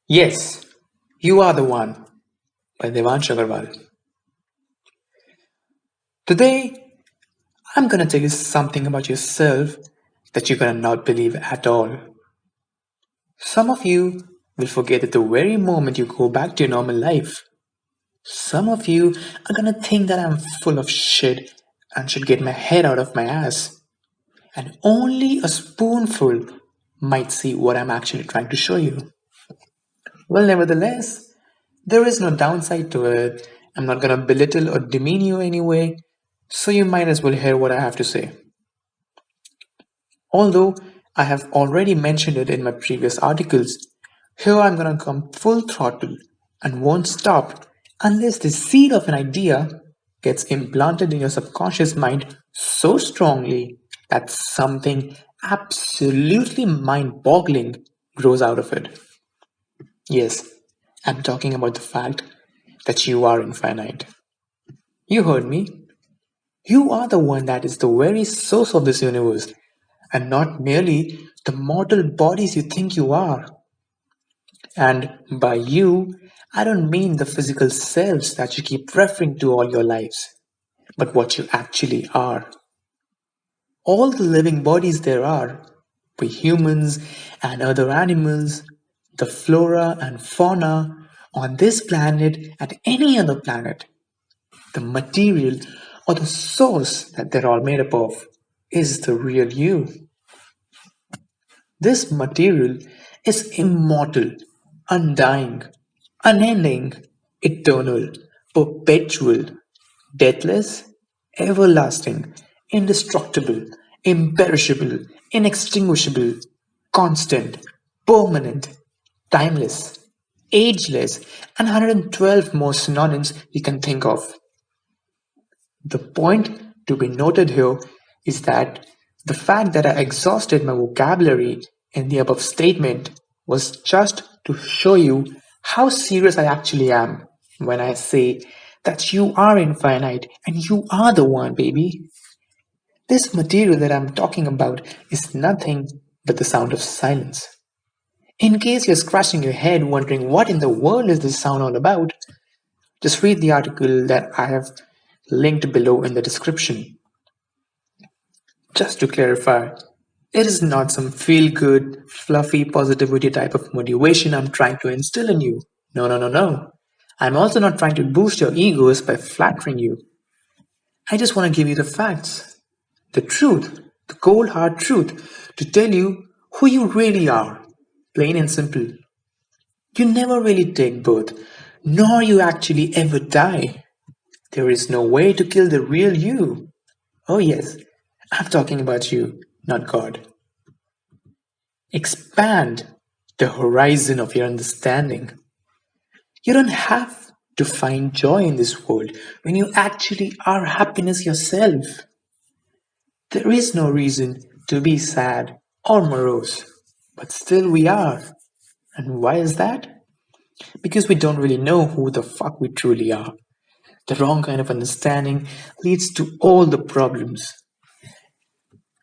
Yes, you are the one by Devansh Agarwal. Today, I'm gonna tell you something about yourself that you're gonna not believe at all. Some of you will forget at the very moment you go back to your normal life. Some of you are gonna think that I'm full of shit and should get my head out of my ass. And only a spoonful might see what I'm actually trying to show you. Well, nevertheless, there is no downside to it. I'm not gonna belittle or demean you anyway, so you might as well hear what I have to say. Although I have already mentioned it in my previous articles, here I'm gonna come full throttle and won't stop unless the seed of an idea gets implanted in your subconscious mind so strongly that something absolutely mind boggling grows out of it. Yes, I'm talking about the fact that you are infinite. You heard me. You are the one that is the very source of this universe, and not merely the mortal bodies you think you are. And by you, I don't mean the physical selves that you keep referring to all your lives, but what you actually are. All the living bodies there are, we humans and other animals, the flora and fauna on this planet and any other planet, the material or the source that they're all made up of is the real you. This material is immortal, undying, unending, eternal, perpetual, deathless, everlasting, indestructible, imperishable, inextinguishable, constant, permanent, timeless, ageless, and 112 more synonyms we can think of. The point to be noted here is that the fact that I exhausted my vocabulary in the above statement was just to show you how serious I actually am when I say that you are infinite and you are the one, baby. This material that I'm talking about is nothing but the sound of silence. In case you're scratching your head wondering what in the world is this sound all about, just read the article that I have linked below in the description. Just to clarify, it is not some feel good, fluffy positivity type of motivation I'm trying to instill in you. No, no, no, no. I'm also not trying to boost your egos by flattering you. I just want to give you the facts, the truth, the cold hard truth, to tell you who you really are. Plain and simple. You never really take birth, nor you actually ever die. There is no way to kill the real you. Oh, yes, I'm talking about you, not God. Expand the horizon of your understanding. You don't have to find joy in this world when you actually are happiness yourself. There is no reason to be sad or morose, but still we are. And why is that? Because we don't really know who the fuck we truly are. The wrong kind of understanding leads to all the problems.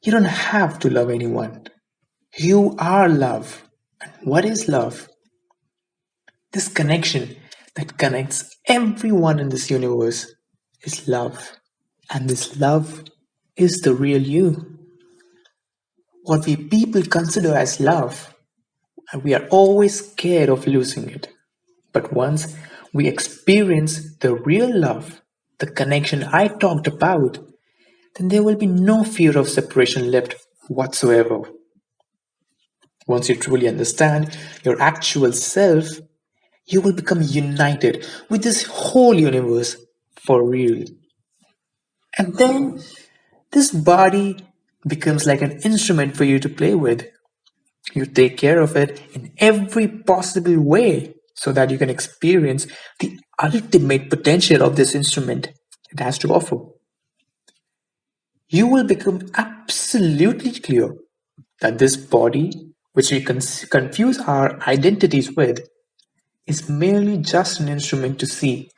You don't have to love anyone. You are love. And what is love? This connection that connects everyone in this universe is love. And this love is the real you. What we people consider as love, and we are always scared of losing it. But once we experience the real love, the connection I talked about, then there will be no fear of separation left whatsoever. Once you truly understand your actual self, you will become united with this whole universe for real. And then this body becomes like an instrument for you to play with. You take care of it in every possible way so that you can experience the ultimate potential of this instrument it has to offer. You will become absolutely clear that this body, which we confuse our identities with, is merely just an instrument to see,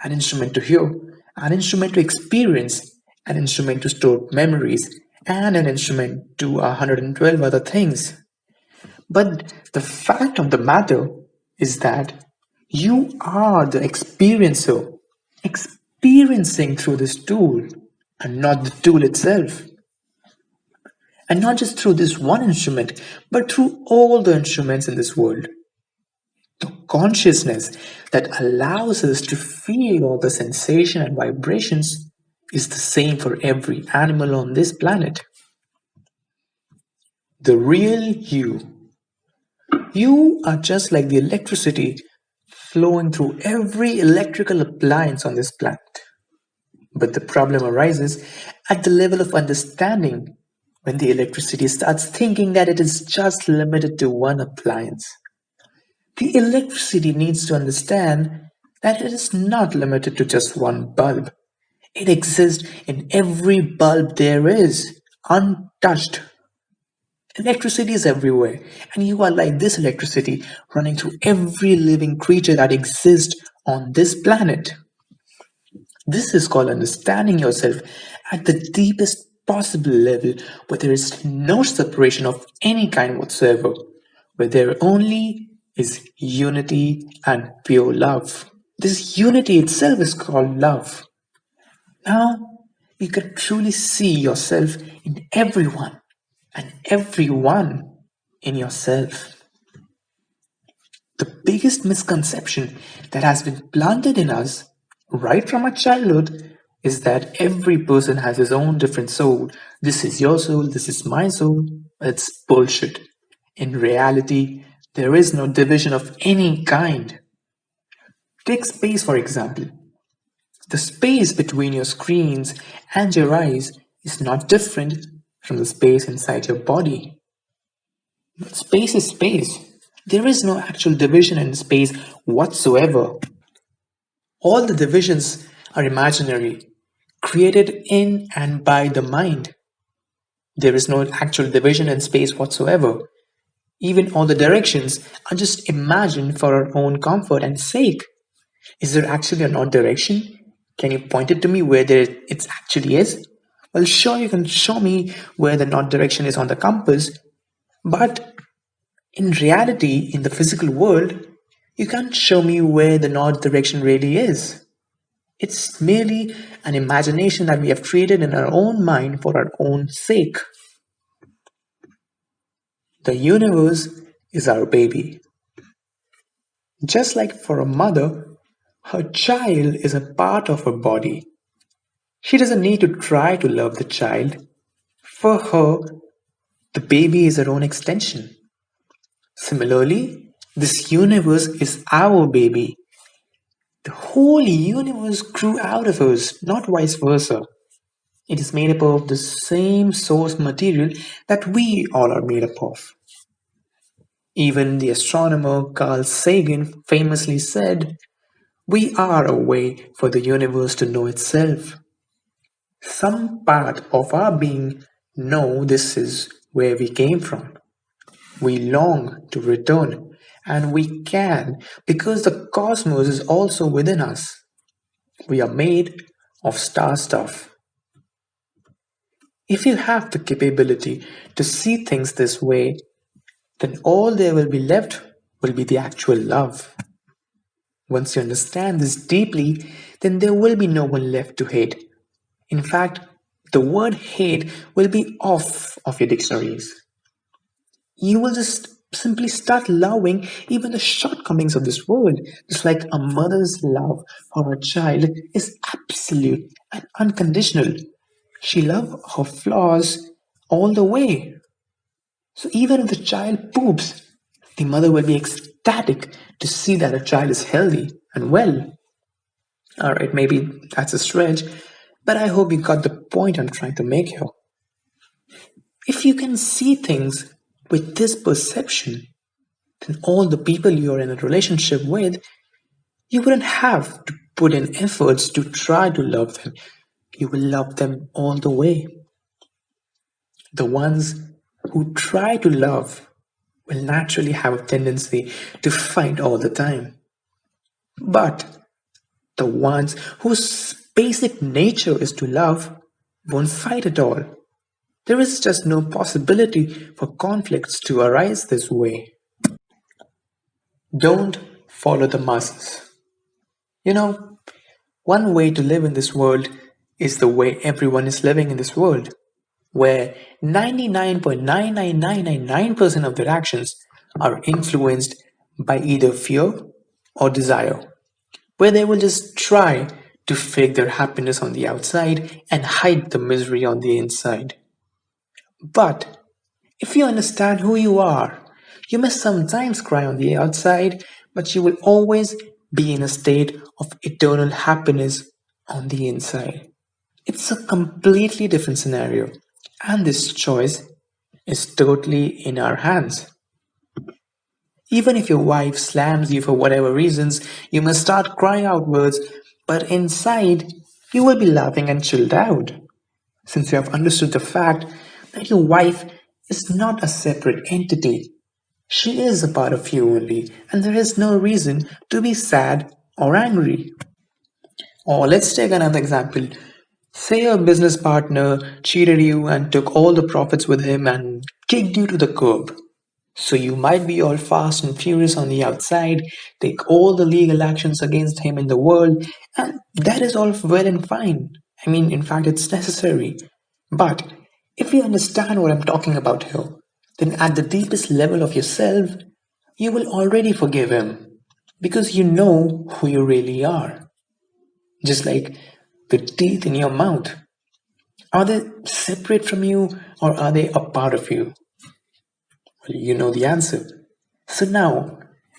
an instrument to hear, an instrument to experience, an instrument to store memories, and an instrument to 112 other things. But the fact of the matter is that you are the experiencer, experiencing through this tool and not the tool itself. And not just through this one instrument, but through all the instruments in this world. The consciousness that allows us to feel all the sensation and vibrations is the same for every animal on this planet. The real you. You are just like the electricity flowing through every electrical appliance on this planet. But the problem arises at the level of understanding when the electricity starts thinking that it is just limited to one appliance. The electricity needs to understand that it is not limited to just one bulb. It exists in every bulb there is, untouched. Electricity is everywhere, and you are like this electricity running through every living creature that exists on this planet. This is called understanding yourself at the deepest possible level, where there is no separation of any kind whatsoever, where there only is unity and pure love. This unity itself is called love. Now you can truly see yourself in everyone and everyone in yourself. The biggest misconception that has been planted in us right from our childhood is that every person has his own different soul. This is your soul, this is my soul. It's bullshit. In reality, there is no division of any kind. Take space, for example. The space between your screens and your eyes is not different from the space inside your body. But space is space. There is no actual division in space whatsoever. All the divisions are imaginary, created in and by the mind. There is no actual division in space whatsoever. Even all the directions are just imagined for our own comfort and sake. Is there actually a north direction? Can you point it to me where it actually is? Well, sure, you can show me where the north direction is on the compass, but in reality, in the physical world, you can't show me where the north direction really is. It's merely an imagination that we have created in our own mind for our own sake. The universe is our baby. Just like for a mother, her child is a part of her body. She doesn't need to try to love the child. For her, the baby is her own extension. Similarly, this universe is our baby. The whole universe grew out of us, not vice versa. It is made up of the same source material that we all are made up of. Even the astronomer Carl Sagan famously said, "We are a way for the universe to know itself." Some part of our being know this is where we came from. We long to return, and we can because the cosmos is also within us. We are made of star stuff. If you have the capability to see things this way, then all there will be left will be the actual love. Once you understand this deeply, then there will be no one left to hate. In fact, the word hate will be off of your dictionaries. You will just simply start loving even the shortcomings of this world, just like a mother's love for her child is absolute and unconditional. She loves her flaws all the way. So even if the child poops, the mother will be ecstatic to see that her child is healthy and well. Alright, maybe that's a stretch, but I hope you got the point I'm trying to make here. If you can see things with this perception, then all the people you're in a relationship with, you wouldn't have to put in efforts to try to love them. You will love them all the way. The ones who try to love will naturally have a tendency to fight all the time. But the ones whose basic nature is to love won't fight at all. There is just no possibility for conflicts to arise this way. Don't follow the masses. You know, one way to live in this world is the way everyone is living in this world, where 99.99999% of their actions are influenced by either fear or desire, where they will just try to fake their happiness on the outside and hide the misery on the inside. But if you understand who you are, you may sometimes cry on the outside, but you will always be in a state of eternal happiness on the inside. It's a completely different scenario, and this choice is totally in our hands. Even if your wife slams you for whatever reasons, you must start crying outwards, but inside, you will be laughing and chilled out, since you have understood the fact that your wife is not a separate entity. She is a part of you only, and there is no reason to be sad or angry. Or let's take another example. Say your business partner cheated you and took all the profits with him and kicked you to the curb. So you might be all fast and furious on the outside, take all the legal actions against him in the world, and that is all well and fine. I mean, in fact, it's necessary. But if you understand what I'm talking about here, then at the deepest level of yourself, you will already forgive him because you know who you really are. Just like the teeth in your mouth. Are they separate from you or are they a part of you? Well, you know the answer. So now,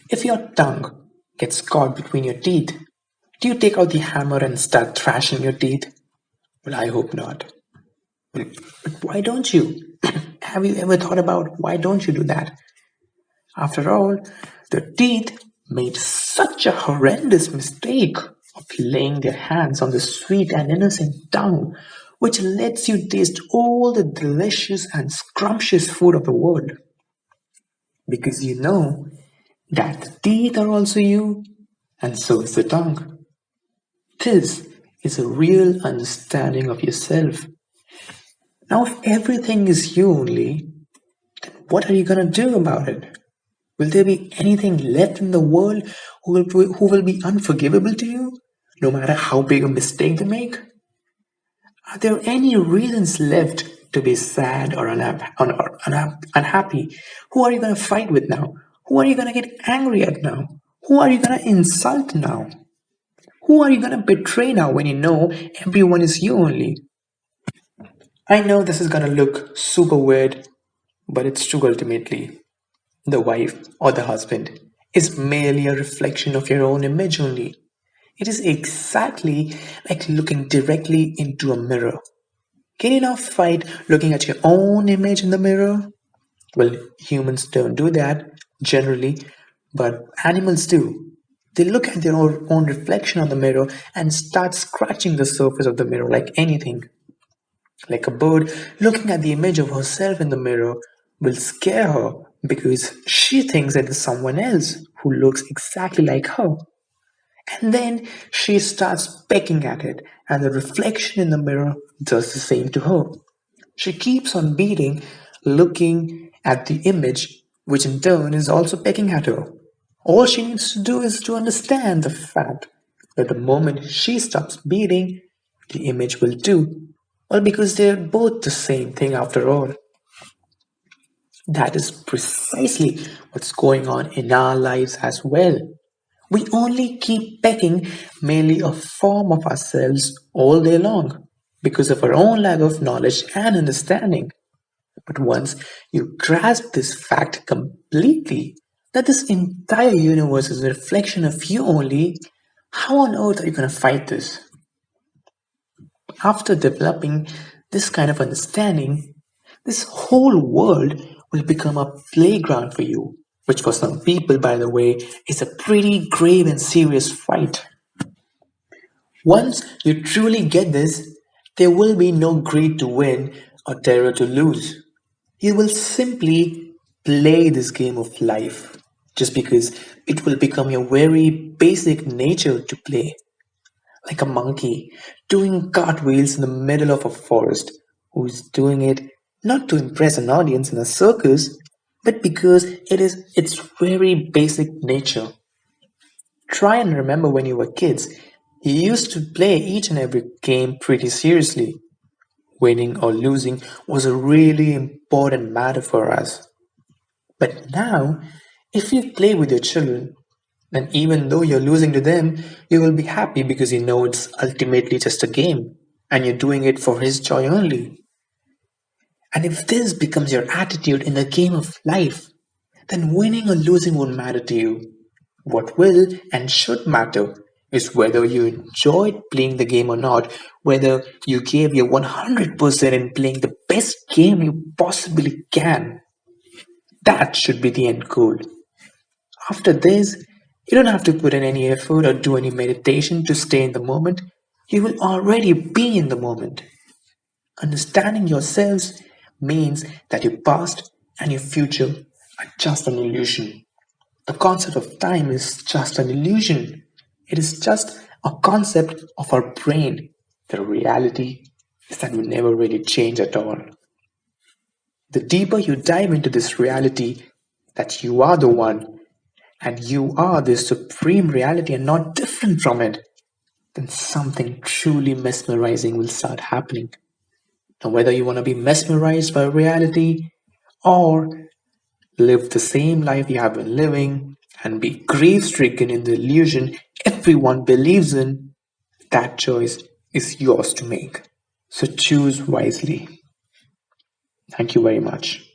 if your tongue gets caught between your teeth, do you take out the hammer and start thrashing your teeth? Well, I hope not. Well, but why don't you? Have you ever thought about why don't you do that? After all, the teeth made such a horrendous mistake of laying their hands on the sweet and innocent tongue, which lets you taste all the delicious and scrumptious food of the world. Because you know that the teeth are also you, and so is the tongue. This is a real understanding of yourself. Now, if everything is you only, what are you gonna do about it? Will there be anything left in the world who will be unforgivable to you, no matter how big a mistake they make? Are there any reasons left to be sad or unhappy? Who are you going to fight with now? Who are you going to get angry at now? Who are you going to insult now? Who are you going to betray now when you know everyone is you only? I know this is going to look super weird, but it's true ultimately. The wife or the husband is merely a reflection of your own image only. It is exactly like looking directly into a mirror. Can you now fight looking at your own image in the mirror? Well, humans don't do that generally, but animals do. They look at their own reflection on the mirror and start scratching the surface of the mirror like anything. Like a bird looking at the image of herself in the mirror will scare her because she thinks that there's someone else who looks exactly like her. And then she starts pecking at it, and the reflection in the mirror does the same to her. She keeps on beating, looking at the image, which in turn is also pecking at her. All she needs to do is to understand the fact that the moment she stops beating, the image will too. Well, because they're both the same thing after all. That is precisely what's going on in our lives as well. We only keep pecking merely a form of ourselves all day long because of our own lack of knowledge and understanding. But once you grasp this fact completely, that this entire universe is a reflection of you only, how on earth are you going to fight this? After developing this kind of understanding, this whole world will become a playground for you, which for some people, by the way, is a pretty grave and serious fight. Once you truly get this, there will be no greed to win or terror to lose. You will simply play this game of life just because it will become your very basic nature to play. Like a monkey doing cartwheels in the middle of a forest, who's doing it not to impress an audience in a circus, but because it is its very basic nature. Try and remember when you were kids, you used to play each and every game pretty seriously. Winning or losing was a really important matter for us. But now, if you play with your children, then even though you're losing to them, you will be happy because you know it's ultimately just a game and you're doing it for his joy only. And if this becomes your attitude in the game of life, then winning or losing won't matter to you. What will and should matter is whether you enjoyed playing the game or not, whether you gave your 100% in playing the best game you possibly can. That should be the end goal. After this, you don't have to put in any effort or do any meditation to stay in the moment. You will already be in the moment. Understanding yourselves means that your past and your future are just an illusion. The concept of time is just an illusion. It is just a concept of our brain. The reality is that we never really change at all. The deeper you dive into this reality, that you are the one and you are the supreme reality and not different from it, then something truly mesmerizing will start happening. Now, whether you want to be mesmerized by reality or live the same life you have been living and be grief stricken in the illusion everyone believes in, that choice is yours to make. So choose wisely. Thank you very much.